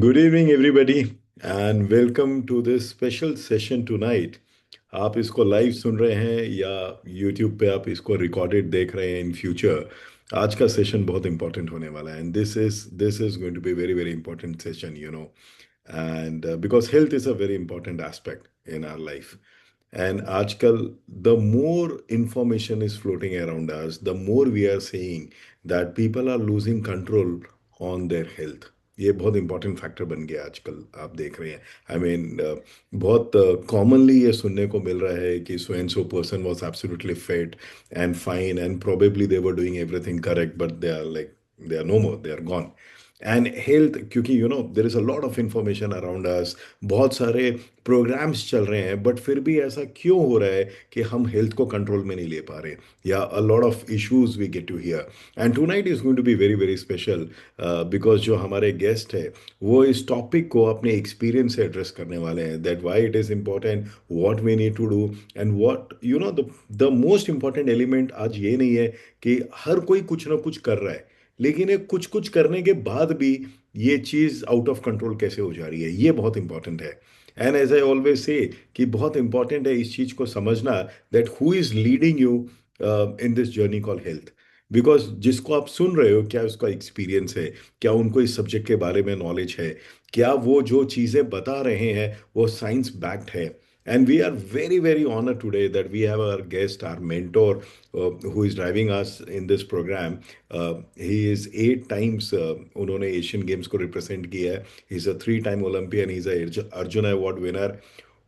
Good evening, everybody, and welcome to this special session tonight. आप इसको live सुन रहे हैं या YouTube पे आप इसको रिकॉर्डेड देख रहे हैं इन फ्यूचर। आज का सेशन बहुत इंपॉर्टेंट होने वाला है and this is going to be very very important session and because health is a very important aspect in our life. And आजकल the more information is floating around us, the more we are seeing that people are losing control on their health. ये बहुत important factor बन गया आजकल, आप देख रहे हैं। आई मीन बहुत कॉमनली ये सुनने को मिल रहा है कि so and so person was absolutely fit and fine and probably they were doing everything correct, but they are no more, they are gone. And health, क्योंकि there is a lot of information around us, बहुत सारे programmes चल रहे हैं, but फिर भी ऐसा क्यों हो रहा है कि हम हेल्थ को कंट्रोल में नहीं ले पा रहे, या a lot of issues we get to hear. And tonight is going to be very very special, because जो हमारे गेस्ट है वो इस टॉपिक को अपने एक्सपीरियंस से एड्रेस करने वाले हैं, that why it is important, what we need to do and what the most important element आज ये नहीं है कि हर कोई कुछ ना कुछ कर रहा है, लेकिन ये कुछ कुछ करने के बाद भी ये चीज़ आउट ऑफ कंट्रोल कैसे हो जा रही है, ये बहुत इंपॉर्टेंट है। And as I always say कि बहुत इंपॉर्टेंट है इस चीज़ को समझना, that who is leading you in this journey call health. Because जिसको आप सुन रहे हो, क्या उसका एक्सपीरियंस है, क्या उनको इस सब्जेक्ट के बारे में नॉलेज है, क्या वो जो चीज़ें बता रहे हैं वो साइंस बैक्ड है। And we are very, very honored today that we have our guest, our mentor, who is driving us in this program. He is 8 times उन्होंने एशियन गेम्स को रिप्रेजेंट किया है। He is a 3 time Olympian, he is a Arjun award winner.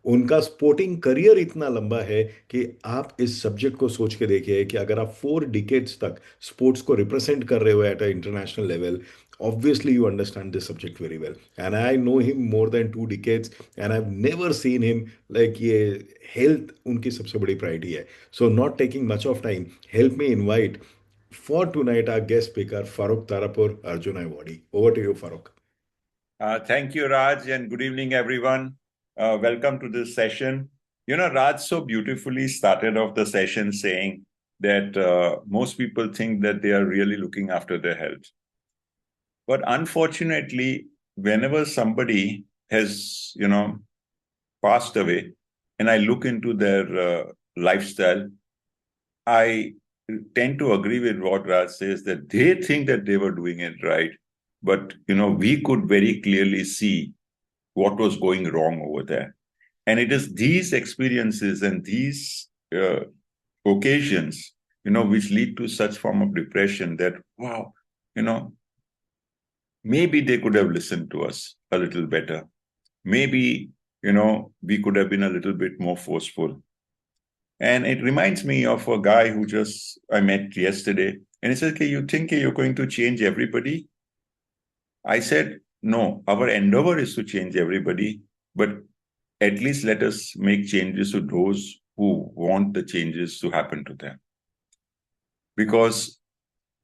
उनका sporting career इतना लंबा है कि आप इस सब्जेक्ट को सोच के देखिए कि अगर आप 4 डिकेड्स तक स्पोर्ट्स को रिप्रेजेंट कर रहे हो at a international level, obviously you understand this subject very well. And I know him more than 2 decades, and I've never seen him like ये health उनकी सबसे बड़ी priority है. So not taking much of time, help me invite for tonight our guest speaker Farooq Tarapur Arjuna Awardee. Over to you, Farooq. Thank you, Raj, and good evening, everyone. Welcome to this session. Raj so beautifully started off the session saying that most people think that they are really looking after their health. But unfortunately, whenever somebody has, passed away, and I look into their lifestyle, I tend to agree with what Raj says, that they think that they were doing it right. But, we could very clearly see what was going wrong over there. And it is these experiences and these occasions, which lead to such form of depression that, wow, maybe they could have listened to us a little better. Maybe, we could have been a little bit more forceful. And it reminds me of a guy who I met yesterday. And he said, okay, you think you're going to change everybody? I said, no, our endeavor is to change everybody, but at least let us make changes to those who want the changes to happen to them. Because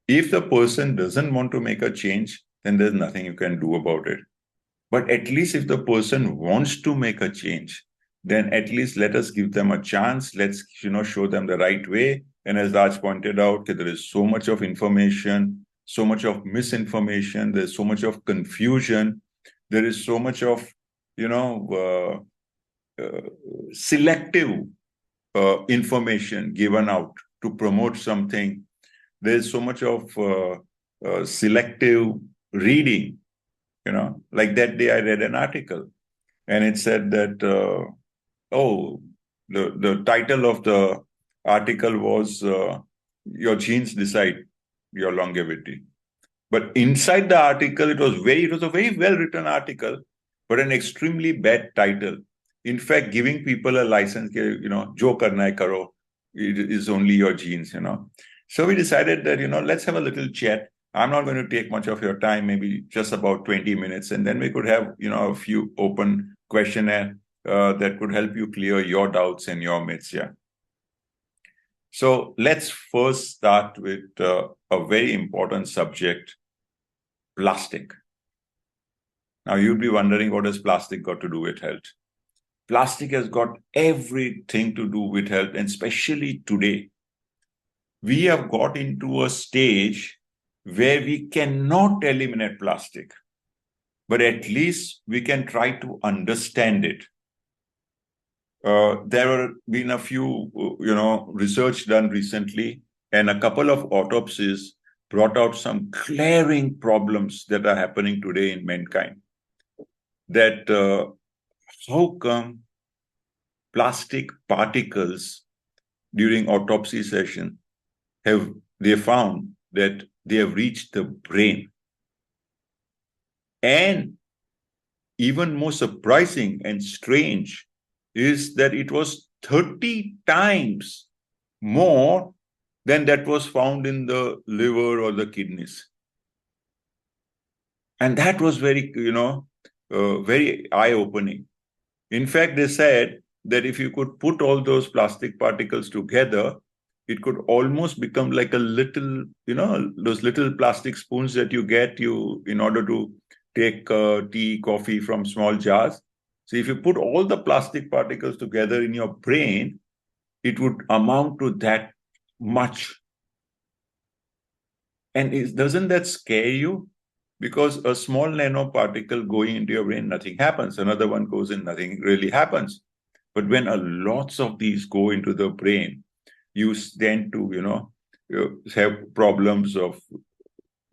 if the person doesn't want to make a change, then there's nothing you can do about it. But at least if the person wants to make a change, then at least let us give them a chance. Let's, show them the right way. And as Raj pointed out, there is so much of information, so much of misinformation, there's so much of confusion, there is so much of, selective information given out to promote something. There's so much of selective reading. Like that day I read an article and it said that, the title of the article was Your Genes Decide Your Longevity. But inside the article, it was a very well written article, but an extremely bad title. In fact, giving people a license, jo karna hai karo, it is only your genes, So we decided that, let's have a little chat. I'm not going to take much of your time, maybe just about 20 minutes. And then we could have, a few open questionnaire that could help you clear your doubts and your myths. Yeah. So let's first start with a very important subject, plastic. Now you'd be wondering, what has plastic got to do with health? Plastic has got everything to do with health, and especially today. We have got into a stage where we cannot eliminate plastic. but at least we can try to understand it. There have been a few, research done recently, and a couple of autopsies brought out some glaring problems that are happening today in mankind. That how come plastic particles during autopsy session they found that they have reached the brain. And even more surprising and strange is that it was 30 times more than that was found in the liver or the kidneys. And that was very, very eye-opening. In fact, they said that if you could put all those plastic particles together, it could almost become like a little, those little plastic spoons that you get in order to take tea, coffee from small jars. So if you put all the plastic particles together in your brain, it would amount to that much. And doesn't that scare you? Because a small nanoparticle going into your brain, nothing happens. Another one goes in, nothing really happens. But when lots of these go into the brain, you tend to, have problems of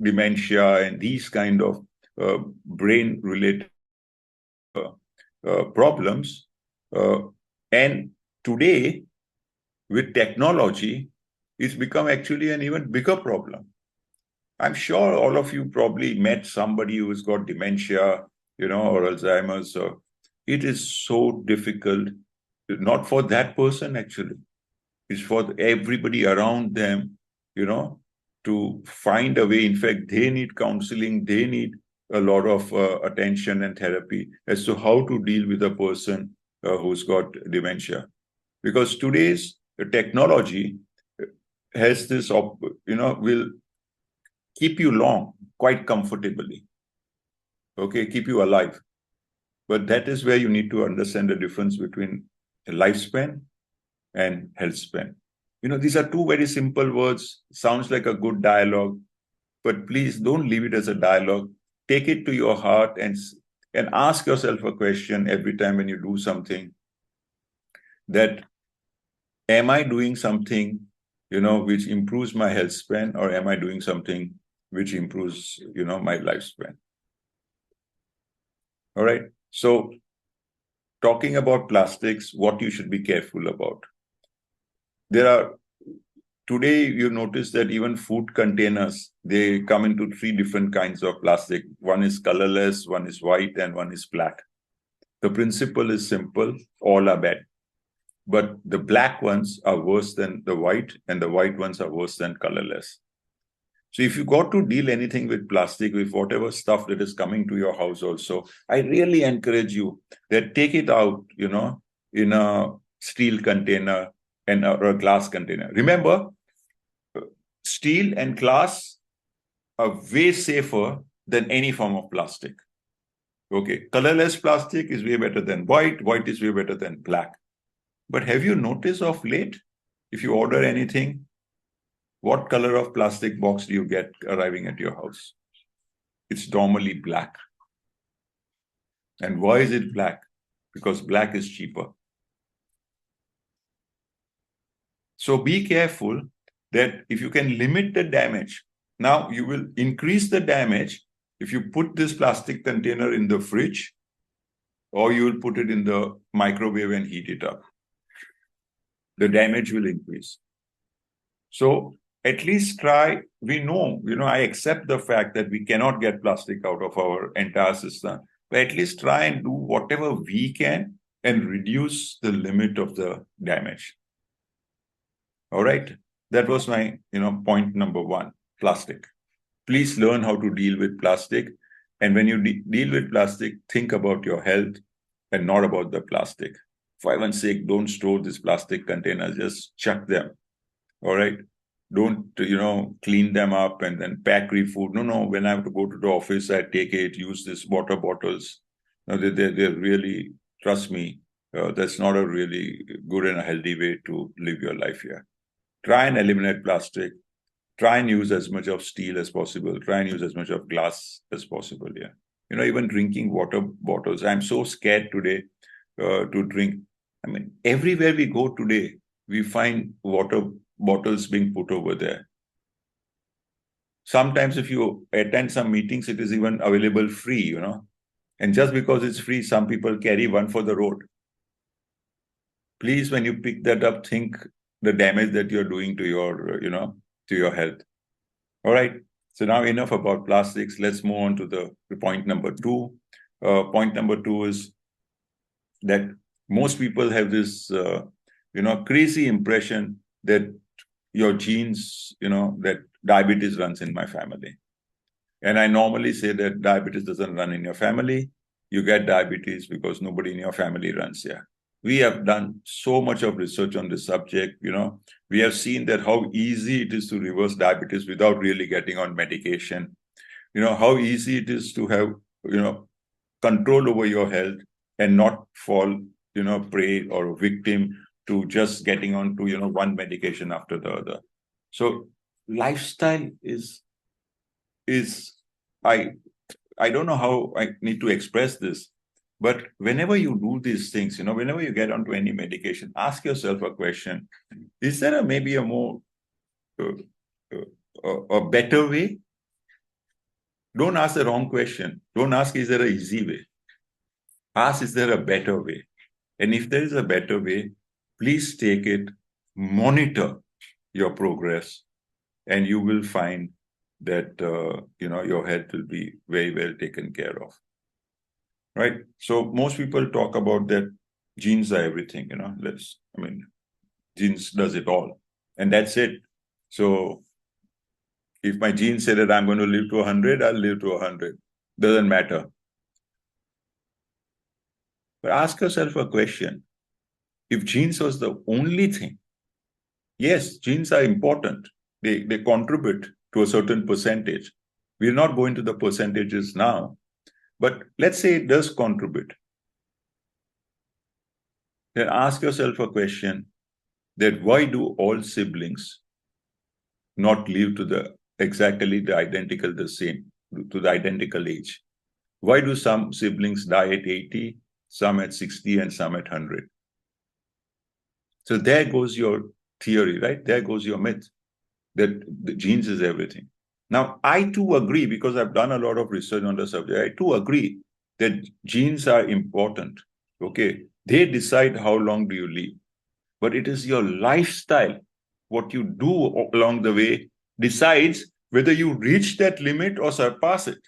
dementia and these kind of brain-related problems. And today, with technology, it's become actually an even bigger problem. I'm sure all of you probably met somebody who's got dementia, or Alzheimer's. So it is so difficult, not for that person actually. It's for everybody around them, to find a way. In fact, they need counseling. They need a lot of attention and therapy as to how to deal with a person who's got dementia. Because today's technology has this, will keep you long, quite comfortably. Okay, keep you alive. But that is where you need to understand the difference between a lifespan and health span. These are two very simple words. Sounds like a good dialogue, but please don't leave it as a dialogue. Take it to your heart and ask yourself a question every time when you do something. That am I doing something, which improves my health span, or am I doing something which improves, my lifespan? All right. So talking about plastics, what you should be careful about. Today you notice that even food containers, they come into three different kinds of plastic. One is colorless, one is white, and one is black. The principle is simple, all are bad. But the black ones are worse than the white, and the white ones are worse than colorless. So if you got to deal anything with plastic, with whatever stuff that is coming to your house also, I really encourage you that take it out, in a steel container or a glass container. Remember, steel and glass are way safer than any form of plastic. Okay, colorless plastic is way better than white. White is way better than black. But have you noticed of late, if you order anything, what color of plastic box do you get arriving at your house? It's normally black. And why is it black? Because black is cheaper. So be careful that if you can limit the damage, now you will increase the damage if you put this plastic container in the fridge, or you will put it in the microwave and heat it up. The damage will increase. So at least try, we know, I accept the fact that we cannot get plastic out of our entire system, but at least try and do whatever we can and reduce the limit of the damage. All right. That was my, point number one, plastic. Please learn how to deal with plastic. And when you deal with plastic, think about your health and not about the plastic. For heaven's sake, don't store these plastic containers, just chuck them. All right. Don't, clean them up and then pack food. No. When I have to go to the office, I take it, use these water bottles. No, they really, trust me, that's not a really good and a healthy way to live your life here. Try and eliminate plastic. Try and use as much of steel as possible. Try and use as much of glass as possible. Yeah. even drinking water bottles. I'm so scared today to drink. I mean, everywhere we go today, we find water bottles being put over there. Sometimes if you attend some meetings, it is even available free, And just because it's free, some people carry one for the road. Please, when you pick that up, think the damage that you're doing to your health. All right. So now enough about plastics. Let's move on to the point number two. Point number two is that most people have this, crazy impression that your genes, that diabetes runs in my family. And I normally say that diabetes doesn't run in your family. You get diabetes because nobody in your family runs here. We have done so much of research on this subject. We have seen that how easy it is to reverse diabetes without really getting on medication. How easy it is to have, control over your health and not fall, prey or victim to just getting on to, one medication after the other. So lifestyle is I don't know how I need to express this, but whenever you do these things, whenever you get onto any medication, ask yourself a question: is there maybe a more a better way? Don't ask the wrong question. Don't ask, is there an easy way? Ask, is there a better way? And if there is a better way, please take it, monitor your progress, and you will find that your health will be very well taken care of. Right? So most people talk about that genes are everything, genes does it all. And that's it. So if my genes say that I'm going to live to 100, I'll live to 100. Doesn't matter. But ask yourself a question. If genes was the only thing, yes, genes are important. They contribute to a certain percentage. We'll not go into the percentages now, but let's say it does contribute. Then ask yourself a question that why do all siblings not live to the identical age? Why do some siblings die at 80, some at 60, and some at 100? So there goes your theory, right? There goes your myth that the genes is everything. Now, I too agree, because I've done a lot of research on the subject, I too agree that genes are important, okay? They decide how long do you live. But it is your lifestyle, what you do along the way, decides whether you reach that limit or surpass it.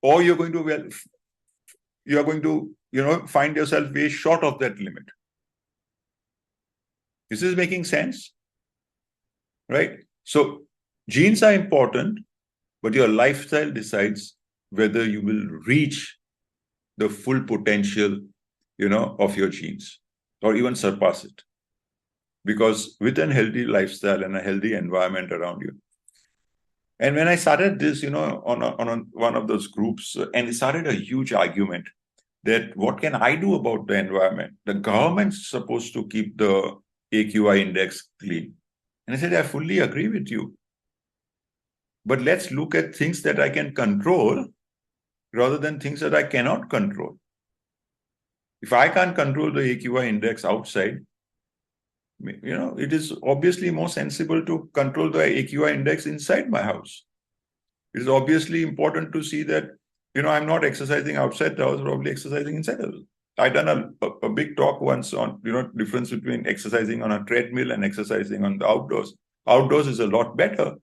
Or you're going to find yourself way short of that limit. This is making sense, right? So genes are important, but your lifestyle decides whether you will reach the full potential, of your genes or even surpass it. Because with a healthy lifestyle and a healthy environment around you. And when I started this, on one of those groups, and it started a huge argument that what can I do about the environment? The government's supposed to keep the AQI index clean. And I said, I fully agree with you. But let's look at things that I can control rather than things that I cannot control. If I can't control the AQI index outside, it is obviously more sensible to control the AQI index inside my house. It is obviously important to see that, I'm not exercising outside the house, probably exercising inside the house. I done a big talk once on, difference between exercising on a treadmill and exercising on the outdoors. Outdoors is a lot better.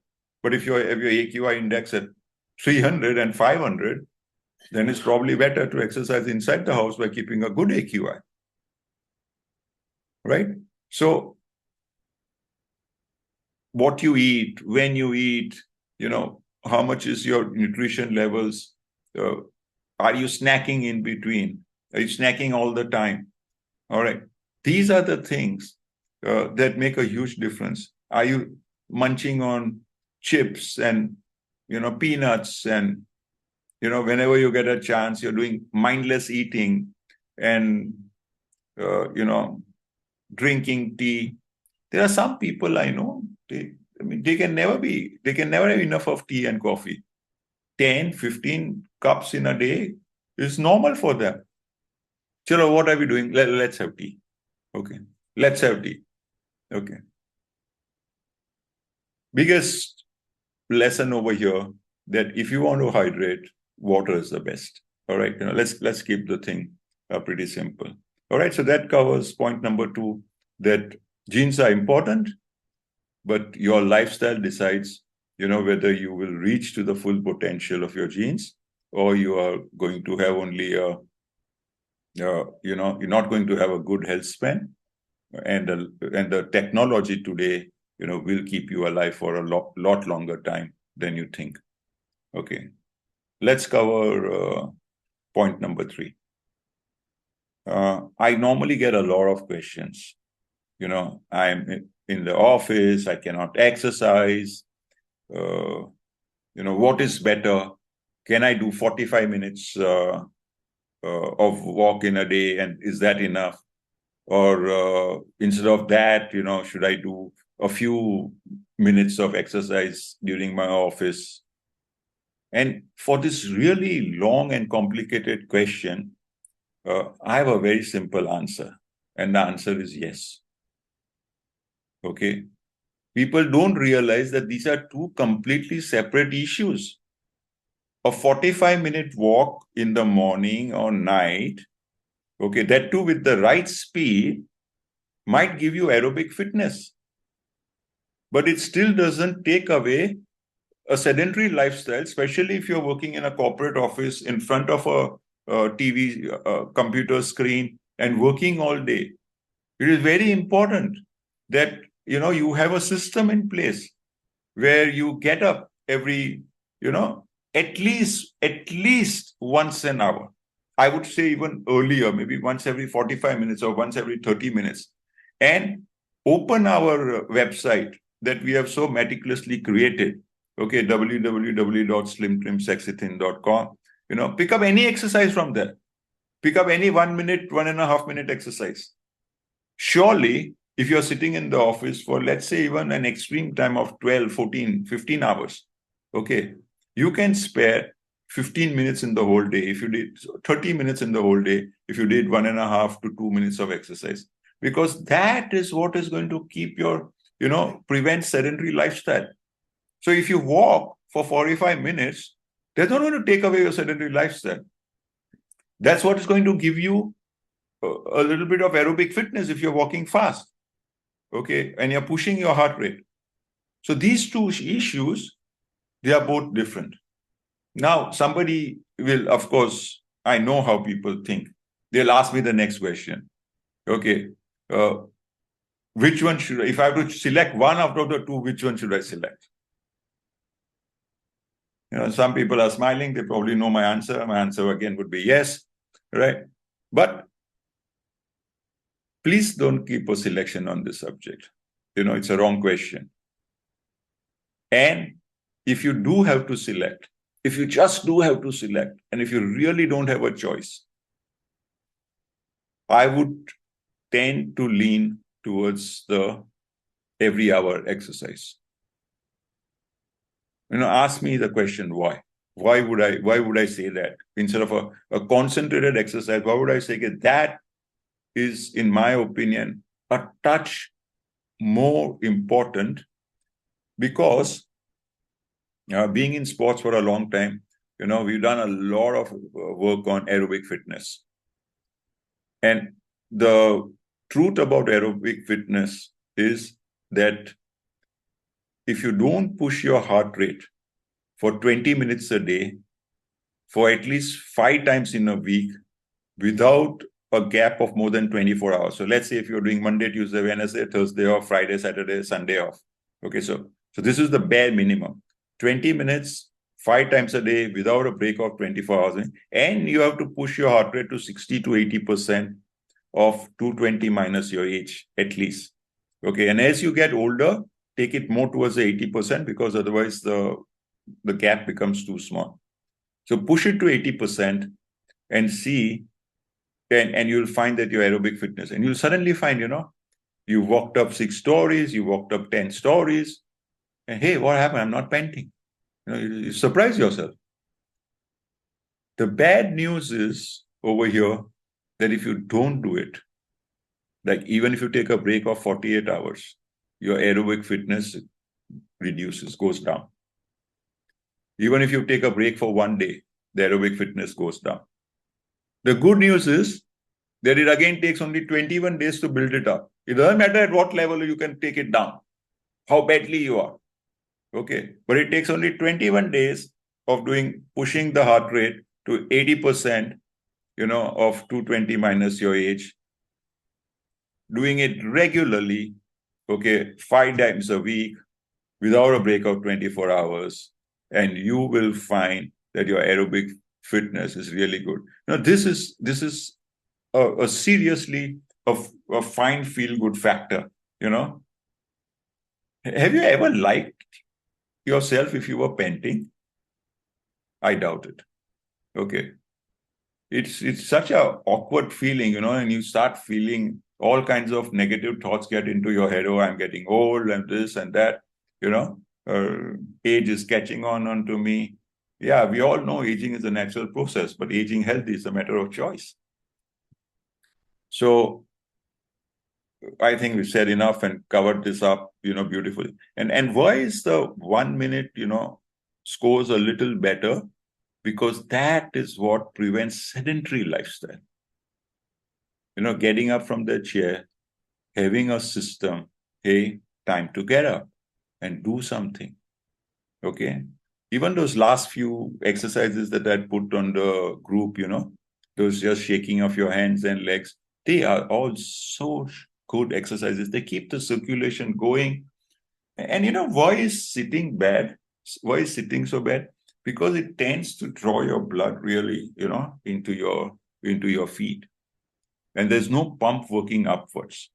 But if you have your AQI index at 300 and 500, then it's probably better to exercise inside the house by keeping a good AQI. Right? So what you eat, when you eat, how much is your nutrition levels? Are you snacking in between? Are you snacking all the time? All right. These are the things that make a huge difference. Are you munching on chips and, peanuts and, whenever you get a chance, you're doing mindless eating and, drinking tea. There are some people I know, they can never have enough of tea and coffee. 10, 15 cups in a day is normal for them. Chalo, what are we doing? Let's have tea. Okay. Let's have tea. Okay. Biggest lesson over here that if you want to hydrate, water is the best. All right. Let's keep the thing pretty simple. All right. So that covers point number 2, that genes are important, but your lifestyle decides, whether you will reach to the full potential of your genes, or you are going to have only you're not going to have a good health span, and the technology today, will keep you alive for a lot longer time than you think. Okay, let's cover point number 3. I normally get a lot of questions. I'm in the office, I cannot exercise. What is better? Can I do 45 minutes of walk in a day, and is that enough? Or instead of that, should I do a few minutes of exercise during my office? And for this really long and complicated question, I have a very simple answer. And the answer is yes. Okay. People don't realize that these are two completely separate issues. A 45-minute walk in the morning or night, okay, that too with the right speed, might give you aerobic fitness. But it still doesn't take away a sedentary lifestyle, especially if you're working in a corporate office in front of a TV, computer screen, and working all day. It is very important that you have a system in place where you get up every, at least once an hour. I would say even earlier, maybe once every 45 minutes or once every 30 minutes, and open our website that we have so meticulously created. Okay, www.slimtrimsexythin.com. Pick up any exercise from there. Pick up any 1 minute, 1.5 minute exercise. Surely, if you're sitting in the office for, let's say, even an extreme time of 12, 14, 15 hours, okay, you can spare 15 minutes in the whole day. If you did 30 minutes in the whole day, if you did 1.5 to 2 minutes of exercise, because that is what is going to keep your, prevent sedentary lifestyle. So if you walk for 45 minutes, that's not going to take away your sedentary lifestyle. That's what is going to give you a little bit of aerobic fitness if you're walking fast, okay, and you're pushing your heart rate. So these two issues, they are both different. Now, somebody will, of course, I know how people think. They'll ask me the next question. Okay, which one should I, if I have to select one out of the two, which one should I select? Some people are smiling. They probably know my answer. My answer again would be yes, right? But please don't keep a selection on this subject. It's a wrong question. And if you do have to select, if you just do have to select, and if you really don't have a choice, I would tend to lean towards the every hour exercise. Ask me the question, why? Why would I say that? Instead of a concentrated exercise, why would I say that is, in my opinion, a touch more important? Because being in sports for a long time, we've done a lot of work on aerobic fitness. And the truth about aerobic fitness is that if you don't push your heart rate for 20 minutes a day, for at least 5 times in a week, without a gap of more than 24 hours. So let's say if you're doing Monday, Tuesday, Wednesday, Thursday off, Friday, Saturday, Sunday off. Okay, so this is the bare minimum. 20 minutes, 5 times a day without a break of 24 hours. And you have to push your heart rate to 60 to 80% of 220 minus your age, at least. Okay, and as you get older, take it more towards the 80%, because otherwise the gap becomes too small. So push it to 80% and see, and you'll find that your aerobic fitness, and you'll suddenly find, you walked up 6 stories, you walked up 10 stories, and hey, what happened? I'm not panting. You surprise yourself. The bad news is over here that if you don't do it, like even if you take a break of 48 hours, your aerobic fitness reduces, goes down. Even if you take a break for one day, the aerobic fitness goes down. The good news is that it again takes only 21 days to build it up. It doesn't matter at what level you can take it down, how badly you are. Okay. But it takes only 21 days of pushing the heart rate to 80%, of 220 minus your age, doing it regularly, okay, 5 times a week without a break of 24 hours, and you will find that your aerobic fitness is really good. Now, this is a seriously a fine feel good factor. Have you ever liked yourself if you were panting? I doubt it. Okay. It's such a awkward feeling, and you start feeling all kinds of negative thoughts get into your head. Oh, I'm getting old and this and that, you know, age is catching onto me. Yeah, we all know aging is a natural process, but aging healthy is a matter of choice. So I think we've said enough and covered this up, beautifully. And why is the 1 minute, scores a little better? Because that is what prevents sedentary lifestyle. Getting up from the chair, having a system, hey, time to get up and do something. Okay. Even those last few exercises that I put on the group, those just shaking of your hands and legs, they are all so good exercises. They keep the circulation going. And why is sitting bad? Why is sitting so bad? Because it tends to draw your blood really, into your feet. And there's no pump working upwards.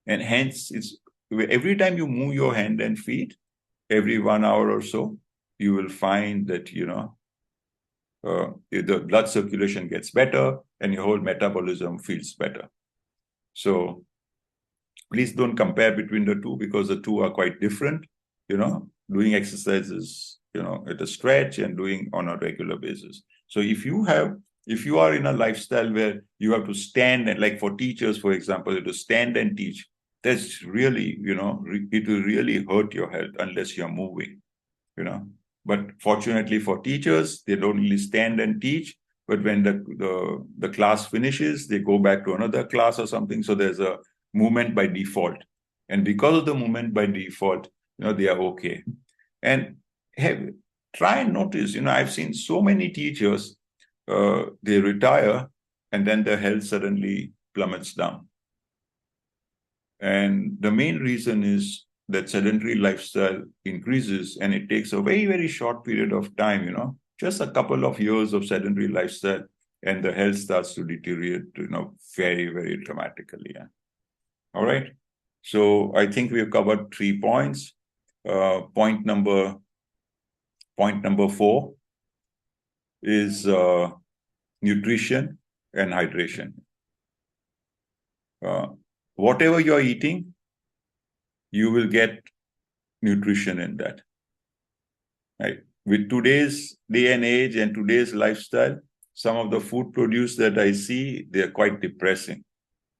And hence, it's every time you move your hand and feet, every 1 hour or so, you will find that, the blood circulation gets better and your whole metabolism feels better. So please don't compare between the two because the two are quite different. Doing exercises, at a stretch and doing on a regular basis. So if you are in a lifestyle where you have to stand and, like for teachers, for example, you have to stand and teach, that's really, it will really hurt your health unless you're moving, But fortunately for teachers, they don't really stand and teach. But when the class finishes, they go back to another class or something. So there's a movement by default. And because of the movement by default, they are okay. And try and notice, I've seen so many teachers, they retire and then their health suddenly plummets down. And the main reason is that sedentary lifestyle increases and it takes a very, very short period of time, just a couple of years of sedentary lifestyle and the health starts to deteriorate, very, very dramatically. Yeah. All right. So I think we have covered 3 points. Point number 4 is nutrition and hydration. Whatever you're eating, you will get nutrition in that. Right? With today's day and age and today's lifestyle, some of the food produce that I see, they're quite depressing.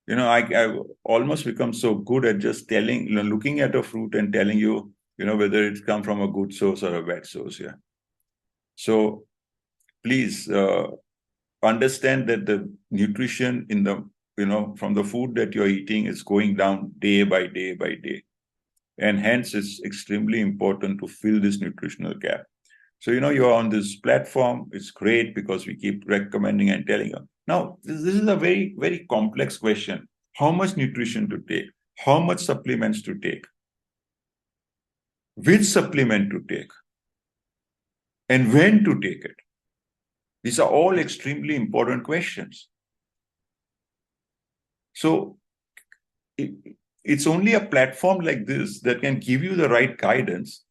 I've almost become so good at just looking at a fruit and telling you, whether it's come from a good source or a bad source. Yeah. So please understand that the nutrition in the, from the food that you're eating is going down day by day by day. And hence it's extremely important to fill this nutritional gap. So, you're on this platform. It's great because we keep recommending and telling you. Now, this is a very, very complex question. How much nutrition to take? How much supplements to take? Which supplement to take? And when to take it? These are all extremely important questions. So it's only a platform like this that can give you the right guidance,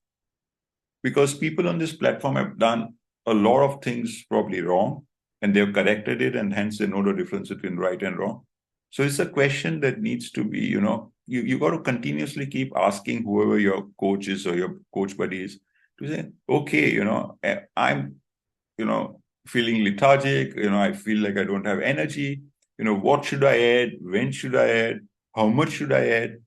because people on this platform have done a lot of things probably wrong and they've corrected it, and hence they know the difference between right and wrong. So it's a question that needs to be, you got to continuously keep asking whoever your coach is or your coach buddy is to say, okay, I'm, feeling lethargic. I feel like I don't have energy. What should I add? When should I add? How much should I add?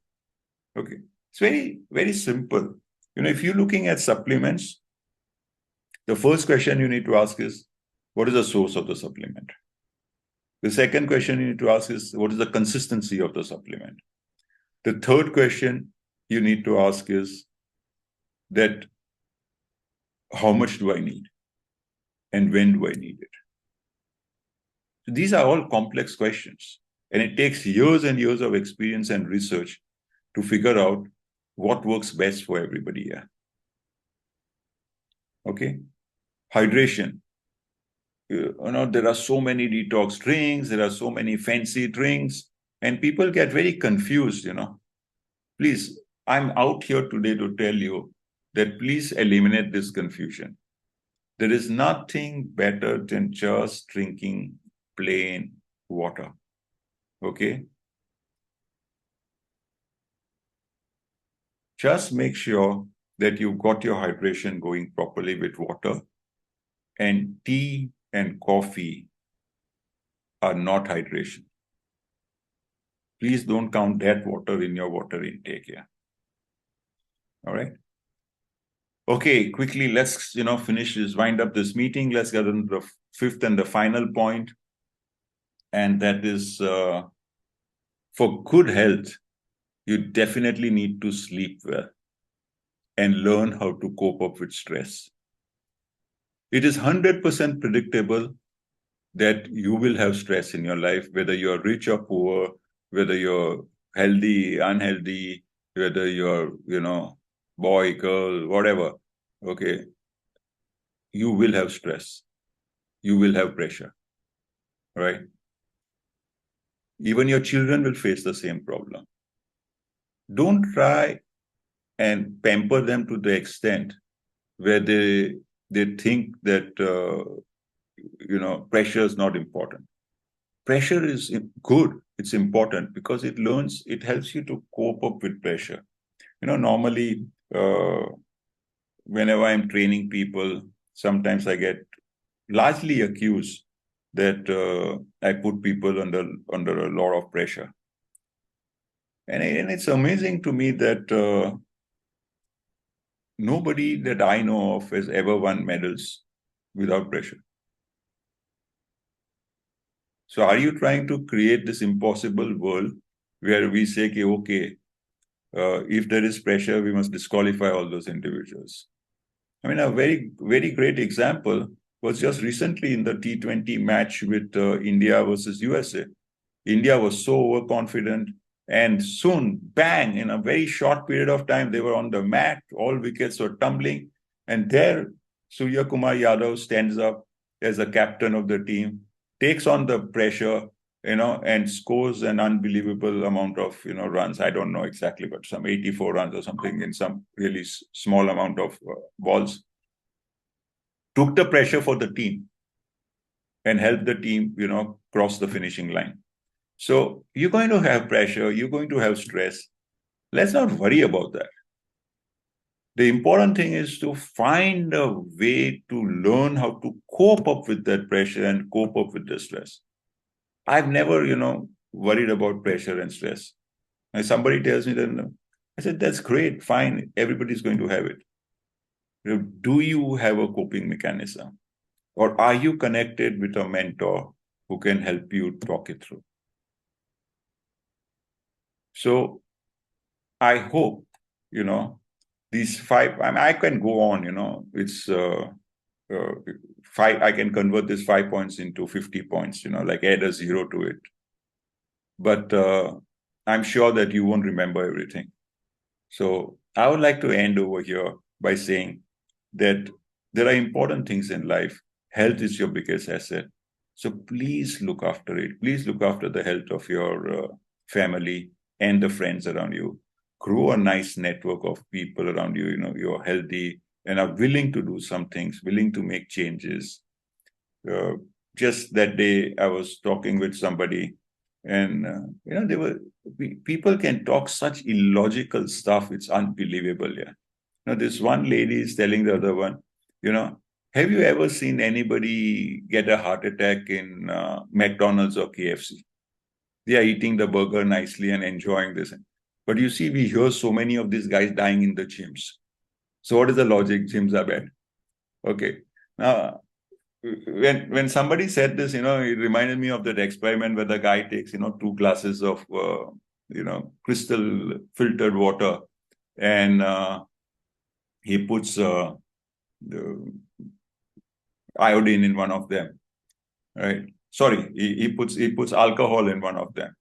Okay. It's very, very simple. If you're looking at supplements, the first question you need to ask is, what is the source of the supplement? The second question you need to ask is, what is the consistency of the supplement? The third question you need to ask is that how much do I need? And when do I need it? So these are all complex questions. And it takes years and years of experience and research to figure out what works best for everybody here. Okay? Hydration. There are so many detox drinks, there are so many fancy drinks, and people get very confused. Please, I'm out here today to tell you that please eliminate this confusion. There is nothing better than just drinking plain water. Okay? Just make sure that you've got your hydration going properly with water. And tea and coffee are not hydration. Please don't count that water in your water intake here. All right? Okay, quickly, let's wind up this meeting. Let's get on the fifth and the final point. And that is for good health, you definitely need to sleep well and learn how to cope up with stress. It is 100% predictable that you will have stress in your life, whether you're rich or poor, whether you're healthy, unhealthy, whether you're, boy, girl, whatever. Okay. You will have stress. You will have pressure. Right? Even your children will face the same problem. Don't try and pamper them to the extent where they think that pressure is not important. Pressure is good. It's important because it helps you to cope up with pressure. Normally, whenever I'm training people, sometimes I get largely accused that I put people under a lot of pressure. And it's amazing to me that nobody that I know of has ever won medals without pressure. So are you trying to create this impossible world where we say, okay, if there is pressure, we must disqualify all those individuals? I mean, a very, very great example was just recently in the T20 match with India versus USA. India was so overconfident, and soon, bang, in a very short period of time, they were on the mat, all wickets were tumbling, and there Surya Kumar Yadav stands up as a captain of the team, takes on the pressure, and scores an unbelievable amount of, runs. I don't know exactly, but some 84 runs or something in some really small amount of balls. Took the pressure for the team and helped the team, cross the finishing line. So you're going to have pressure, you're going to have stress. Let's not worry about that. The important thing is to find a way to learn how to cope up with that pressure and cope up with the stress. I've never, worried about pressure and stress. And somebody tells me that, I said, that's great, fine, everybody's going to have it. Do you have a coping mechanism? Or are you connected with a mentor who can help you talk it through? So I hope, these five, I can go on, it's five, I can convert this 5 points into 50 points, like add a zero to it. But I'm sure that you won't remember everything. So I would like to end over here by saying that there are important things in life. Health is your biggest asset. So please look after it. Please look after the health of your family and the friends around you. Grow a nice network of people around you. You're healthy and are willing to do some things, willing to make changes. Just that day, I was talking with somebody, and people can talk such illogical stuff. It's unbelievable. Yeah. This one lady is telling the other one, Have you ever seen anybody get a heart attack in McDonald's or KFC? They are eating the burger nicely and enjoying this. But you see, we hear so many of these guys dying in the gyms. So what is the logic? Gyms are bad. Okay. Now, when somebody said this, it reminded me of that experiment where the guy takes, 2 glasses of, crystal filtered water, and he puts the iodine in one of them, right? Sorry, he puts alcohol in one of them,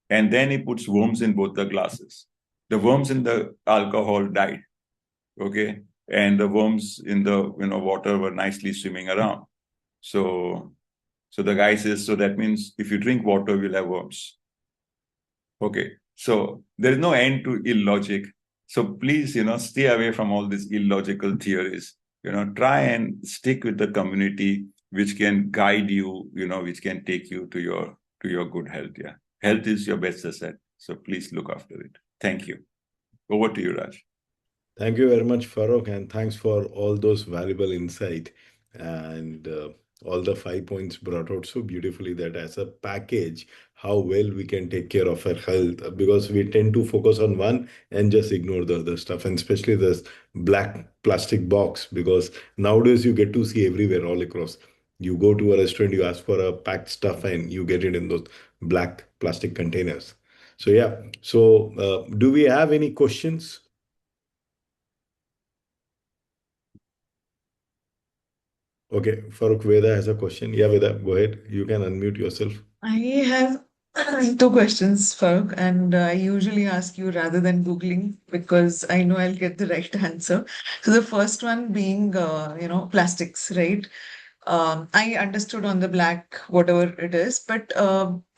and then he puts worms in both the glasses. The worms in the alcohol died, okay, and the worms in the water were nicely swimming around. So the guy says, so that means if you drink water, you'll have worms. Okay, so there is no end to illogic. So please, stay away from all these illogical theories. Try and stick with the community which can guide you, which can take you to your good health. Yeah, health is your best asset. So please look after it. Thank you. Over to you, Raj. Thank you very much, Farooq, and thanks for all those valuable insight and all the 5 points brought out so beautifully that as a package, how well we can take care of our health because we tend to focus on one and just ignore the other stuff, and especially this black plastic box because nowadays you get to see everywhere all across. You go to a restaurant, you ask for a packed stuff, and you get it in those black plastic containers. So yeah, so do we have any questions? Okay, Farooq, Veda has a question. Yeah, Veda, go ahead. You can unmute yourself. I have two questions, Farooq, and I usually ask you rather than Googling because I know I'll get the right answer. So the first one being, plastics, right? I understood on the black, whatever it is, but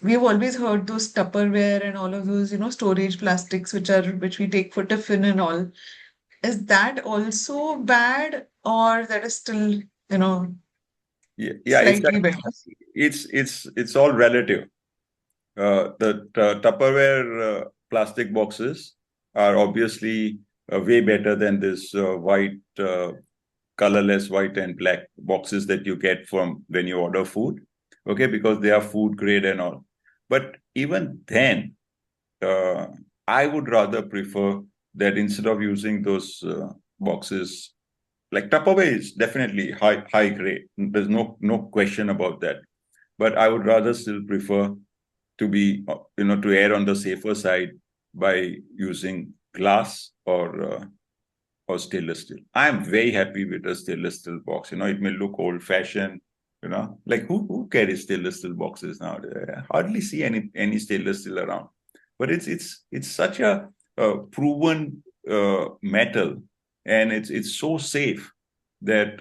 we've always heard those Tupperware and all of those, storage plastics which we take for tiffin and all. Is that also bad, or that is still, Yeah, yeah, slightly better? it's all relative. The Tupperware plastic boxes are obviously way better than this white, colorless white and black boxes that you get from when you order food. Okay, because they are food grade and all. But even then, uh, I would rather prefer that instead of using those boxes, like Tupperware is definitely high grade. There's no question about that. But I would rather still prefer to be, to err on the safer side by using glass or stainless steel. I'm very happy with a stainless steel box. It may look old fashioned, like who carries stainless steel boxes now? I hardly see any stainless steel around. But it's such a proven metal, and it's so safe that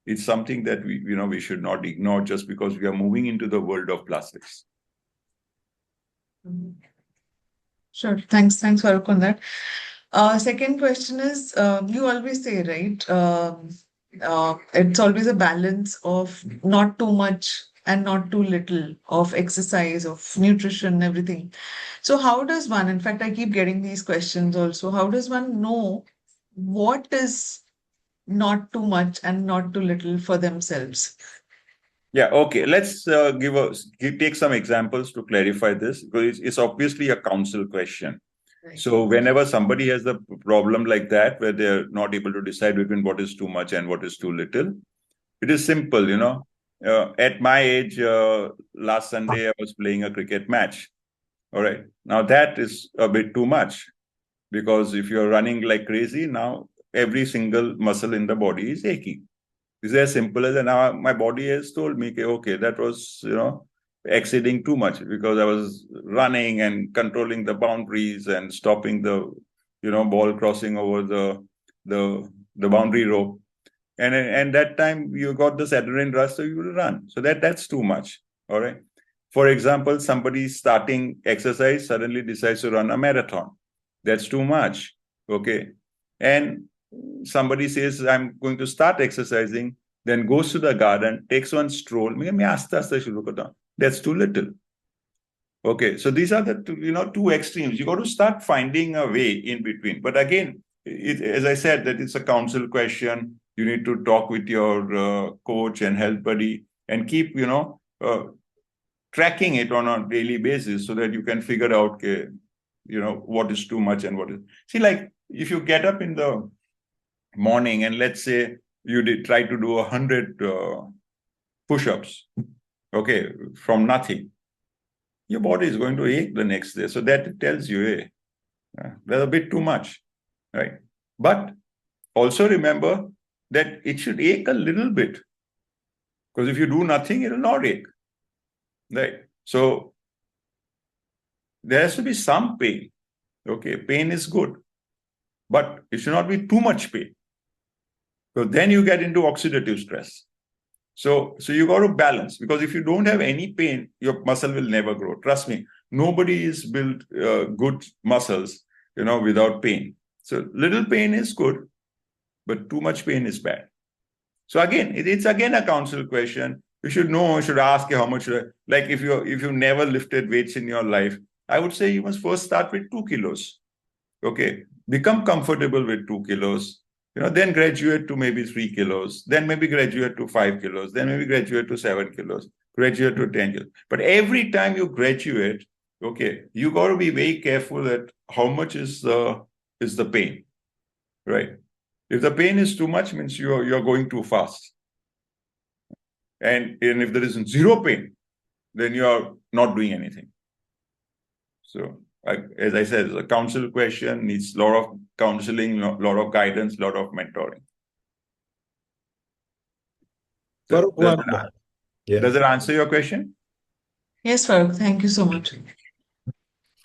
it's something that we should not ignore just because we are moving into the world of plastics. Mhm. Sure. Thanks, Farooq, on that. Second question is, you always say, right? It's always a balance of not too much and not too little of exercise, of nutrition, everything. So how does one, in fact, I keep getting these questions also, how does one know what is not too much and not too little for themselves? Yeah, okay. Let's take some examples to clarify this because it's obviously a counsel question. Right. So whenever somebody has a problem like that, where they're not able to decide between what is too much and what is too little, it is simple. At my age, last Sunday, I was playing a cricket match. All right. Now that is a bit too much because if you're running like crazy, now every single muscle in the body is aching. It's as simple as that. Now my body has told me, okay, that was, exceeding too much because I was running and controlling the boundaries and stopping the, ball crossing over the boundary rope. And that time you got this adrenaline rush, so you will run. So that's too much. All right. For example, somebody starting exercise suddenly decides to run a marathon. That's too much. Okay. And somebody says, I'm going to start exercising, then goes to the garden, takes one stroll. That's too little. Okay. So these are the two extremes. You got to start finding a way in between. But again, as I said, that it's a counsel question. You need to talk with your coach and health buddy and keep, tracking it on a daily basis so that you can figure out, what is too much and what is. See, like if you get up in the morning and let's say you did try to do 100 push-ups, okay, from nothing, your body is going to ache the next day. So that tells you, hey, that's a bit too much, right? But also remember that it should ache a little bit, because if you do nothing, it will not ache, right? So there has to be some pain. Okay, pain is good, but it should not be too much pain, because then you get into oxidative stress. So you got to balance, because if you don't have any pain, your muscle will never grow. Trust me, nobody is built good muscles, without pain. So little pain is good, but too much pain is bad. So again, it's again a counsel question. You should know, you should ask how much, like if you never lifted weights in your life, I would say you must first start with 2 kilos. Okay, become comfortable with 2 kilos, then graduate to maybe 3 kilos, then maybe graduate to 5 kilos, then maybe graduate to 7 kilos, graduate to 10 kilos. But every time you graduate, okay, you got to be very careful at how much is the pain, right? If the pain is too much, means you're going too fast. And if there is zero pain, then you are not doing anything. So, as I said, the counsel question needs a lot of counseling, a lot of guidance, a lot of mentoring. So, does it answer your question? Yes, Farooq, thank you so much.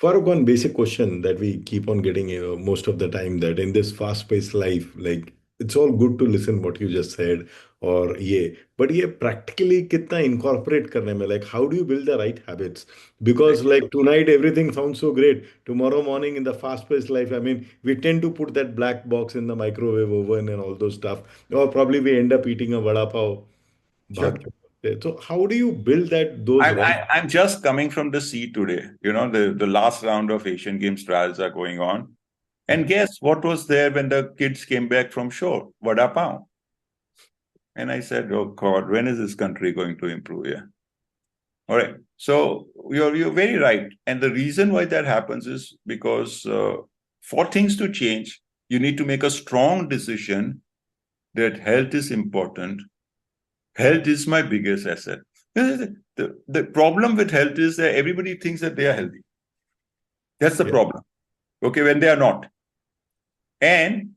Farooq, one basic question that we keep on getting most of the time, that in this fast-paced life, like it's all good to listen what you just said, or but practically कितना incorporate करने में, like how do you build the right habits? Because like tonight everything sounds so great. Tomorrow morning in the fast-paced life, I mean, we tend to put that black box in the microwave oven and all those stuff, or probably we end up eating a vada pav. Sure. So how do you build those right? I'm just coming from the sea today. The last round of Asian Games trials are going on. And guess what was there when the kids came back from shore? Vada pav. And I said, oh God, when is this country going to improve here? All right. So you're very right. And the reason why that happens is because for things to change, you need to make a strong decision that health is important. Health is my biggest asset. The problem with health is that everybody thinks that they are healthy. That's the problem. Okay, when they are not. And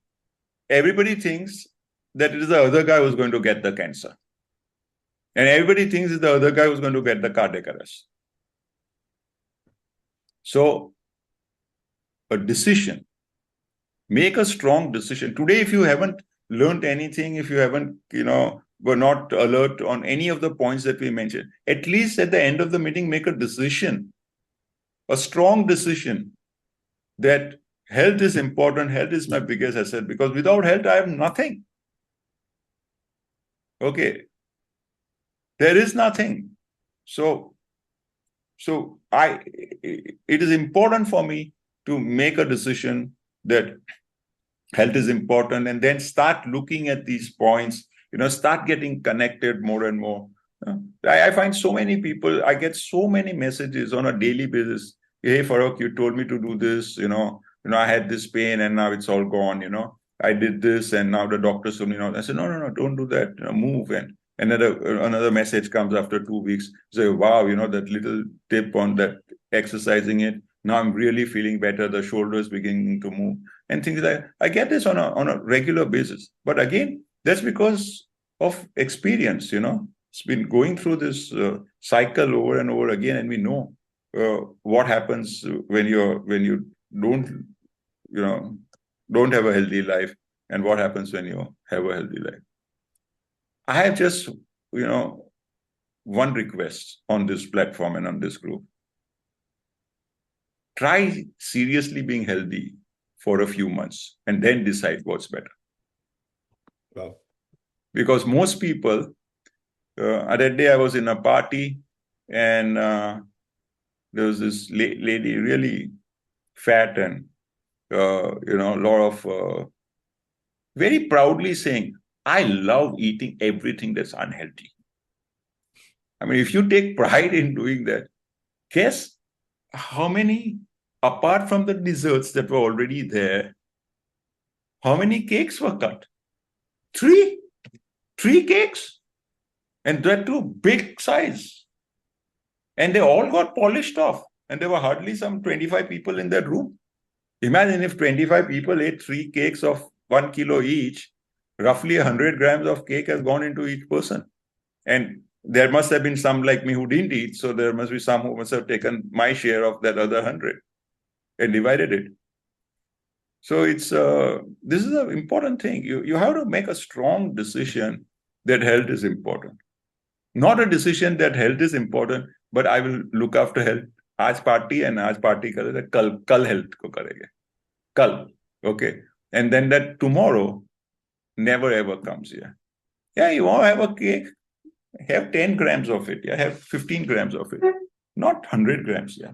everybody thinks that it is the other guy who's going to get the cancer. And everybody thinks it's the other guy who's going to get the cardiac arrest. So a decision, make a strong decision. Today, if you haven't learned anything, if you haven't, were not alert on any of the points that we mentioned, at least at the end of the meeting, make a decision, a strong decision that health is important. Health is my biggest asset, because without health, I have nothing. Okay. There is nothing. So it is important for me to make a decision that health is important, and then start looking at these points, start getting connected more and more. I find so many people, I get so many messages on a daily basis. Hey, Farooq, you told me to do this, I had this pain and now it's all gone, I did this and now the doctor told me, I said, no, don't do that, move. And another message comes after 2 weeks. Say, wow, that little tip on that, exercising it, now I'm really feeling better. The shoulders beginning to move and things like that. I get this on a regular basis. But again, that's because of experience, It's been going through this cycle over and over again, and we know what happens when you don't have a healthy life, and what happens when you have a healthy life. I have just, one request on this platform and on this group. Try seriously being healthy for a few months and then decide what's better. Wow. Because most people, that day I was in a party, and there was this lady, really fat, and a lot of very proudly saying, I love eating everything that's unhealthy. I mean, if you take pride in doing that, guess how many, apart from the desserts that were already there, how many cakes were cut? Three. Three cakes. And that too big size. And they all got polished off. And there were hardly some 25 people in that room. Imagine if 25 people ate three cakes of 1 kilo each, roughly 100 grams of cake has gone into each person. And there must have been some like me who didn't eat. So there must be some who must have taken my share of that other 100 and divided it. So this is an important thing. You have to make a strong decision that health is important. Not a decision that health is important, but I will look after health. आज party है ना, आज party करेंगे, कल कल health को करेंगे, कल, okay, and then that tomorrow never ever comes here. Yeah, you want to have a cake, have 10 grams of it, yeah, have 15 grams of it, not 100 grams, yeah.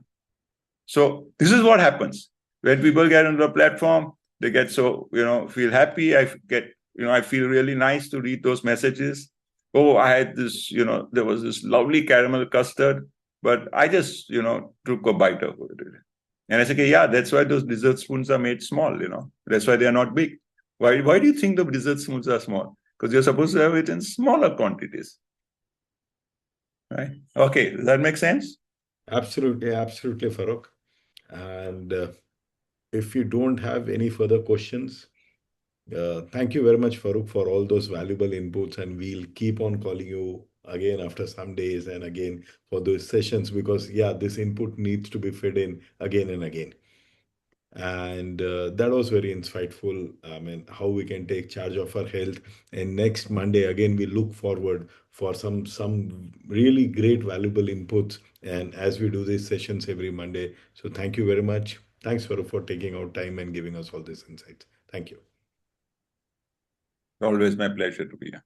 So this is what happens when people get on the platform. They get so, feel happy. I feel really nice to read those messages. Oh, I had this, there was this lovely caramel custard, but I just, took a bite of it. And I say, okay, yeah, that's why those dessert spoons are made small, that's why they are not big. Why do you think the dessert spoons are small? Because you're supposed to have it in smaller quantities. Right? Okay, does that make sense? Absolutely, absolutely, Farooq. And if you don't have any further questions, thank you very much, Farooq, for all those valuable inputs. And we'll keep on calling you again after some days and again for those sessions because, yeah, this input needs to be fed in again and again. And that was very insightful. I mean, how we can take charge of our health. And next Monday, again, we look forward for some really great, valuable inputs. And as we do these sessions every Monday, so thank you very much. Thanks for taking out time and giving us all these insights. Thank you. Always my pleasure to be here.